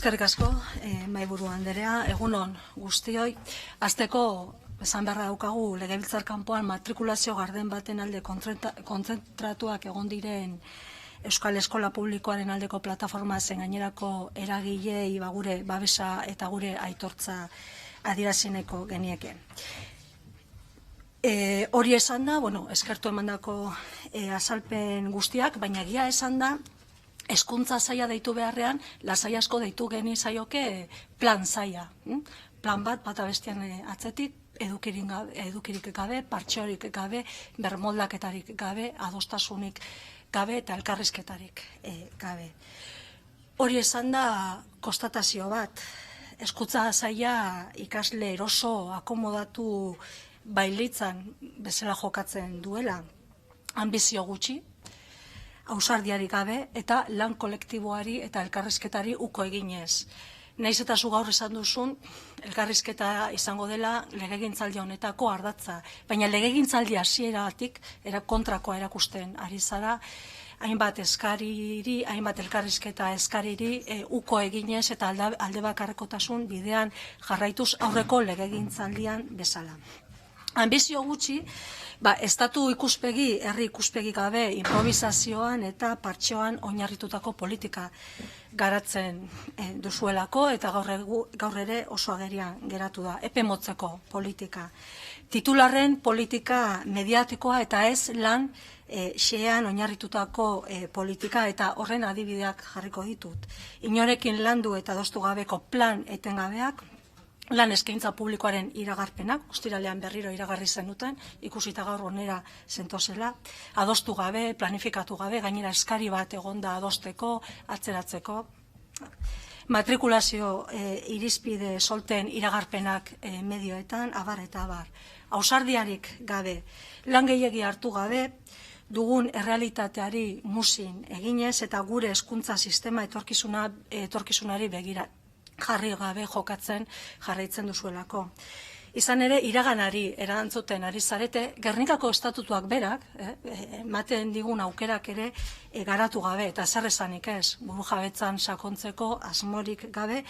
Eskerrik asko, mahaiburu anderea, egunon guztioi. Hasteko esan beharra daukagu legebiltzar kanpoan matrikulazio garden baten alde kontzentratuak egon diren Euskal Eskola Publikoaren aldeko plataforma zen gainerako eragilei gure babesa eta gure aitortza adieraziko genieke. Hori esan da, eskertu emandako azalpen guztiak, baina egia esan da, hezkuntza saila deitu beharrean, lasai asko deitu genizaioke plan saila. Plan bat, bata bestean atzetik, edukirik gabe, partxeorik gabe, bermoldaketarik gabe, adostasunik gabe eta elkarrizketarik gabe. Hori esan da konstatazio bat, hezkuntza saila ikasle eroso, akomodatu bailitzan bezala jokatzen duela, anbizio gutxi, ausardiarik gabe eta lan kolektiboari eta elkarrizketari uko eginez. Naiz eta zu gaur esan duzun, elkarrizketa izango dela legegintzaldi honetako ardatza. Baina legegintzaldi hasieratik kontrakoa erakusten ari zara, hainbat eskariri, hainbat elkarrizketa eskariri uko eginez eta alde bakarrekotasun bidean jarraituz aurreko legegintzaldian bezala. Anbizio gutxi, estatu ikuspegi, herri ikuspegi gabe, improvisazioan eta partxoan oinarritutako politika garatzen duzuelako eta gaur ere oso agerian geratu da, epe motzeko politika. Titularren politika mediatikoa eta ez lan xean oinarritutako politika eta horren adibideak jarriko ditut. Inorekin landu eta adostu gabeko plan etengabeak, lan eskaintza publikoaren iragarpenak, ostiralean berriro iragarri zenuten, ikusita gaur onera zentozela, adostu gabe, planifikatu gabe, gainera eskari bat egonda adosteko, atzeratzeko. Matrikulazio irizpide solten iragarpenak medioetan, abar eta abar. Ausardiarik gabe, lan gehiegi hartu gabe, dugun errealitateari muzin eginez eta gure hezkuntza sistema etorkizunari begira jarri gabe jokatzen jarraitzen duzuelako. Izan ere, iraganari erantzuten ari zarete, Gernikako estatutuak berak, ematen digun aukerak ere garatu gabe, eta zer esanik ez, buru jabetzan sakontzeko asmorik gabe,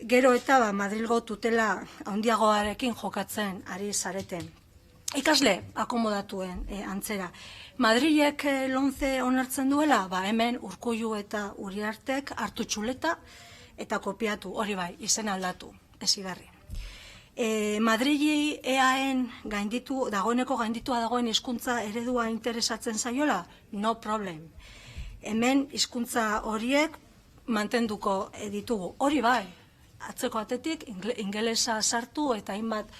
gero eta Madrilgo tutela handiagoarekin jokatzen ari zareten. Ikasle akomodatuen antzera. Madrilek lomce onartzen duela, hemen Urkullu eta Uriartek hartu txuleta, eta kopiatu, hori bai, izen aldatu, ezigarri. Madrili EAen dagoeneko gainditua dagoen hizkuntza eredua interesatzen zaiola? No problem. Hemen hizkuntza horiek mantenduko ditugu. Hori bai, atzeko atetik ingelesa sartu eta hainbat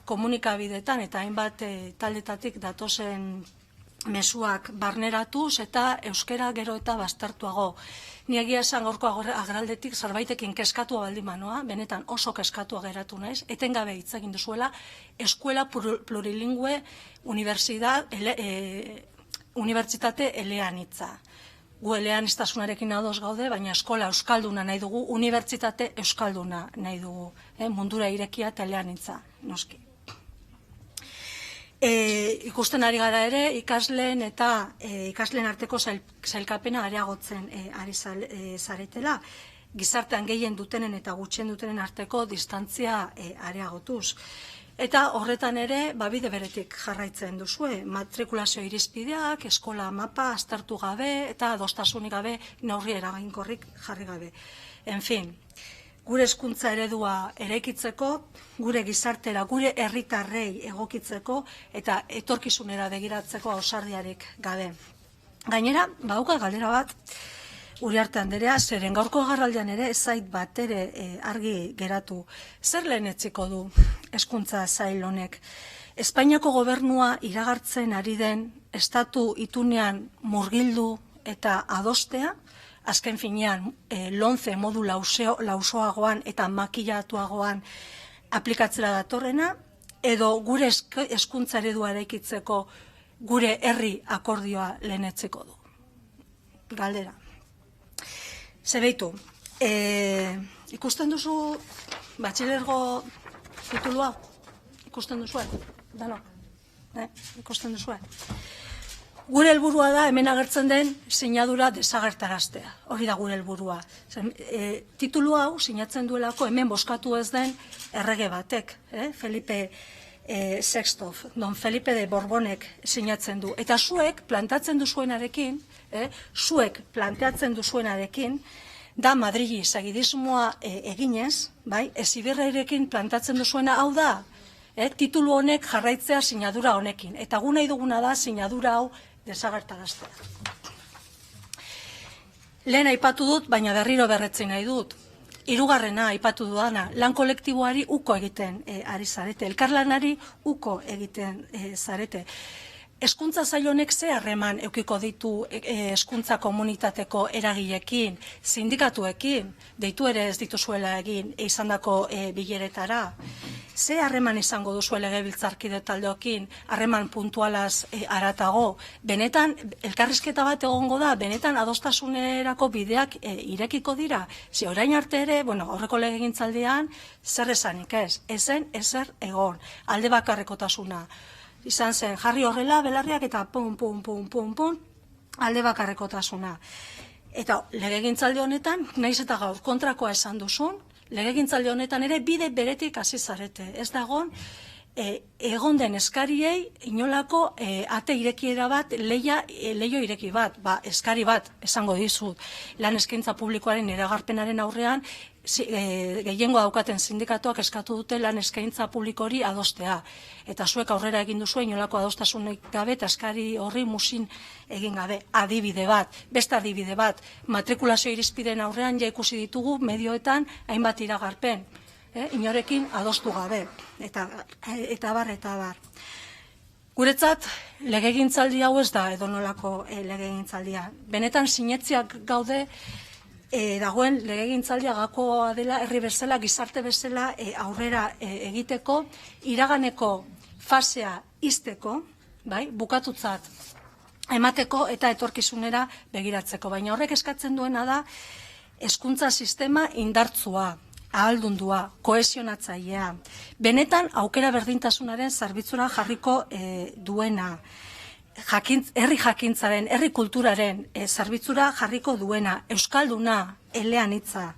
komunikabidetan eta hainbat taldetatik datozen mezuak barneratuz eta euskera gero eta baztertuago. Ni egia esan gaurko agerraldetik zerbaitekin keskatua baldin manoa, benetan oso keskatua geratu naiz, etengabe hitz egin duzuela, eskuela plurilingüe unibertsitate eleanitza. Gu eleaniztasunarekin ados gaude, baina eskola euskalduna nahi dugu, unibertsitate euskalduna nahi dugu, mundura irekia eta eleanitza, noski. Ikusten ari gara ere, ikasleen eta ikasleen arteko sailkapena areagotzen ari zaretela, gizartean gehien dutenen eta gutxien dutenen arteko distantzia areagotuz. Eta horretan ere, bide beretik jarraitzen duzue, matrikulazio irizpideak, eskola mapa, aztertu gabe eta adostasunik gabe, neurri eraginkorrik jarri gabe. En fin, gure hezkuntza eredua eraikitzeko, gure gizartera, gure herritarrei egokitzeko eta etorkizunera begiratzeko ausardiarik gabe. Gainera, badauka galdera bat, Uriarte anderea, zeren gaurko agerraldian ere ez zait bat ere argi geratu. Zer lehenetsiko du hezkuntza sail honek? Espainiako gobernua iragartzen ari den estatu itunean murgildu eta adostea, azken finean lomce modu lausoagoan eta makillatuagoan aplikatzera datorrena, edo gure hezkuntza eredua eraikitzeko gure herri akordioa lehenetzeko du. Galdera. Zebeitu, ikusten duzu batxilergo titulua? Ikusten duzue? Danok? Ikusten duzue? Gure helburua da hemen agertzen den sinadura desagertaraztea. Hori da gure helburua. Titulu hau sinatzen duelako hemen bozkatu ez den errege batek, Felipe VI, Don Felipe de Borbonek sinatzen du. Eta zuek planteatzen duzuenarekin, da Madrili segidismoa eginez, bai, Ezibirrerekin planteatzen duzuena hau da, titulu honek jarraitzea sinadura honekin. Eta gu nahi duguna da sinadura hau desagertaraztea. Lehen aipatu dut, baina berriro berretzi nahi dut. Hirugarrena aipatu dudana, lan kolektiboari uko egiten ari zarete, elkarlanari uko egiten zarete. Hezkuntza sail honek ze harreman edukiko ditu hezkuntza komunitateko eragileekin, sindikatuekin, deitu ere ez dituzuela egin izandako bileretara. Ze harreman izango duzu legebiltzarkide taldeokin, harreman puntualaz haratago. Benetan, elkarrizketa bat egongo da, benetan adostasunerako bideak irekiko dira. Ze orain arte ere, aurreko legegintzaldian, zer esanik ez, ezen ezer egon, alde bakarrekotasuna. Izan zen, jarri horrela, belarriak eta pum, alde bakarrekotasuna. Eta legegintzaldi honetan, nahiz eta gaur kontrakoa esan duzun, legegintzaldi honetan ere bide beretik hasi zarete. Ez dagon, egon den eskariei inolako ate irekiera bat, leio ireki bat, eskari bat, esango dizut, lan eskaintza publikoaren iragarpenaren aurrean, gehiengo daukaten sindikatuak eskatu dute lan eskaintza publikori adostea. Eta zuek aurrera egin duzu inolako adostasunik gabe eta eskari horri musin egin gabe. Adibide bat, beste adibide bat, matrikulazio irizpideen aurrean ja ikusi ditugu medioetan hainbat iragarpen, inorekin adostu gabe, eta bar. Guretzat, legegintzaldi hau ez da edonolako legegintzaldia. Benetan sinetziak gaude, dagoen legegintzaldia gakoa dela herri bezala, gizarte bezala aurrera egiteko, iraganeko fasea izteko, bukatutzat emateko eta etorkizunera begiratzeko. Baina horrek eskatzen duena da hezkuntza sistema indartsua, ahaldundua, kohesionatzailea, benetan aukera berdintasunaren zerbitzura jarriko duena, herri jakintzaren, herri kulturaren zerbitzura jarriko duena, euskalduna, eleanitza,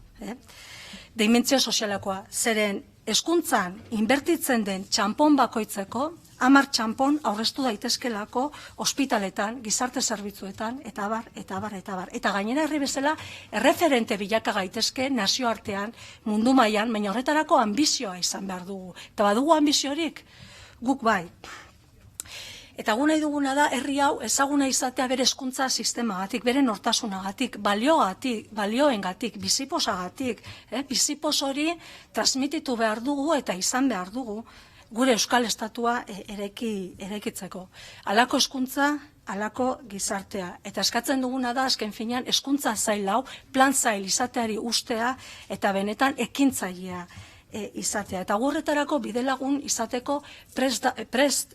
dimentsio sozialakoa, zeren hezkuntzan inbertitzen den txanpon bakoitzeko, 10 txanpon aurreztu daitezkelako ospitaletan, gizarte zerbitzuetan, eta bar. Eta gainera herri bezala, erreferente bilaka gaitezke nazioartean, mundu mailan, baina horretarako ambizioa izan behar dugu. Eta badugu ambiziorik, guk bai. Eta gu nahi duguna da, herri hau ezaguna izatea bere hezkuntza sistemagatik, bere nortasunagatik, balioengatik, biziposagatik. Bizipos hori transmititu behar dugu eta izan behar dugu gure euskal estatua eraikitzeko. Halako hezkuntza, halako gizartea. Eta eskatzen duguna da, azken finean, hezkuntza zail hau, plan zail izateari ustea eta benetan ekintzailea izatea. Eta horretarako bidelagun izateko prest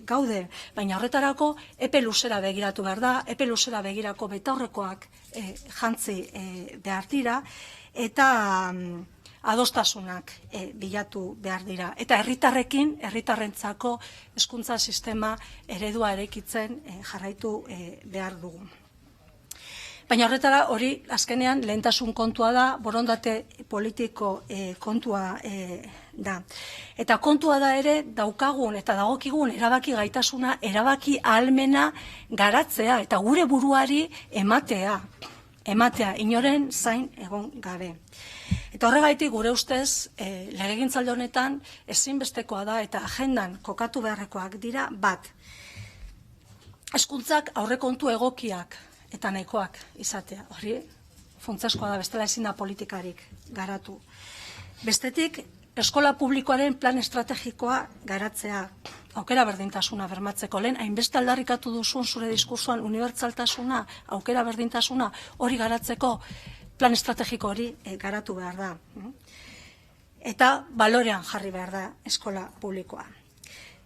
gaude, baina horretarako epe luzera begiratu behar da, epe luzera begirako betaurrekoak jantzi behar dira, eta adostasunak bilatu behar dira. Eta herritarrentzako hezkuntza sistema eredua eraikitzen jarraitu behar dugu. Baina horretara hori azkenean lehentasun kontua da, borondate politiko kontua da. Eta kontua da ere daukagun eta dagokigun erabaki gaitasuna, erabaki ahalmena garatzea eta gure buruari ematea, inoren zain egon gabe. Eta horregaitik gure ustez legegintzaldi honetan ezinbestekoa da eta agendan kokatu beharrekoak dira bat. Hezkuntzak aurrekontu egokiak eta nahikoak izatea. Hori funtsezkoa da, bestela ezin da politikarik garatu. Bestetik, eskola publikoaren plan estrategikoa garatzea, aukera berdintasuna bermatzeko. Lehen, hainbeste aldarrikatu duzun zure diskursoan unibertsaltasuna, aukera berdintasuna hori garatzeko plan estrategiko hori garatu behar da. Eta balorean jarri behar da eskola publikoa.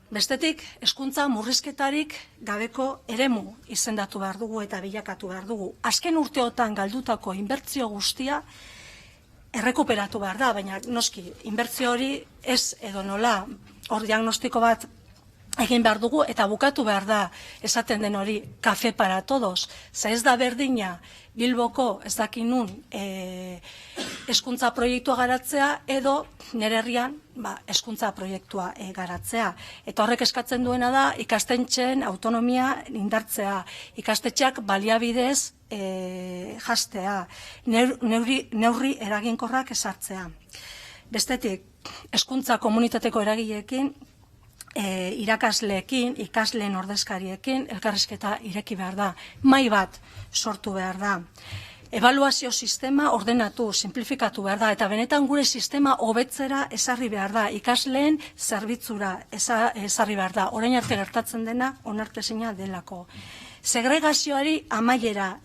Bestetik, hezkuntza murrizketarik gabeko eremu izendatu behar dugu eta bilakatu behar dugu. Azken urteotan galdutako inbertsio guztia errekuperatu behar da, baina noski, inbertsio hori ez edo nola, hor diagnostiko bat egin behar dugu, eta bukatu behar da esaten den hori kafe para todos. Za ez da berdina Bilboko ez dakinun hezkuntza proiektua garatzea edo nire herrian hezkuntza proiektua garatzea. Eta horrek eskatzen duena da ikastetxeen autonomia indartzea, ikastetxeak baliabidez jastea, neurri eraginkorrak ezartzea. Bestetik, hezkuntza komunitateko eragileekin, irakasleekin, ikasleen ordezkariekin, elkarrizketa ireki behar da. Mahai bat sortu behar da. Ebaluazio sistema ordenatu, simplifikatu behar da, eta benetan gure sistema hobetzera ezarri behar da, ikasleen zerbitzura ezarri behar da. Orain arte gertatzen dena, onartezina delako. Segregazioari amaiera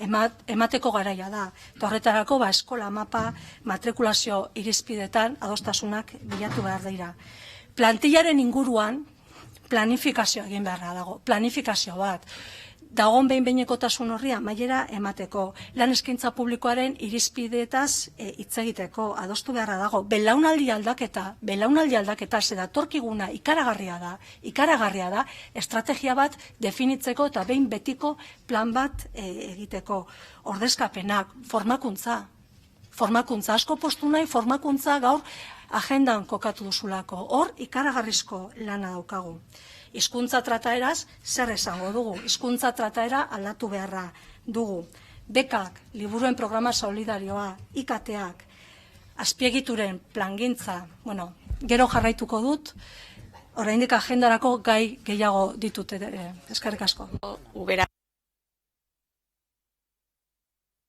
emateko garaia da. Eta horretarako eskola mapa, matrikulazio irizpidetan adostasunak bilatu behar dira. Plantillaren inguruan planifikazioa egin beharra dago, planifikazio bat. Dagoen behin-behinekotasun horri amaiera emateko, lan eskaintza publikoaren irizpideetaz hitz egiteko, adostu beharra dago. Belaunaldi aldaketa, ze datorkiguna ikaragarria da, estrategia bat definitzeko eta behin betiko plan bat egiteko. Ordezkapenak, formakuntza asko postu nahi, formakuntza gaur agendan kokatu duzulako. Hor, ikaragarrizko lana daukagu. Hizkuntza trataeraz, zer esango dugu? Hizkuntza trataera aldatu beharra dugu. Bekak, liburuen programa solidarioa, IKT-ak, azpiegituren plangintza, gero jarraituko dut, oraindik agendarako gai gehiago ditut ere. Eskerrik asko. Ubera.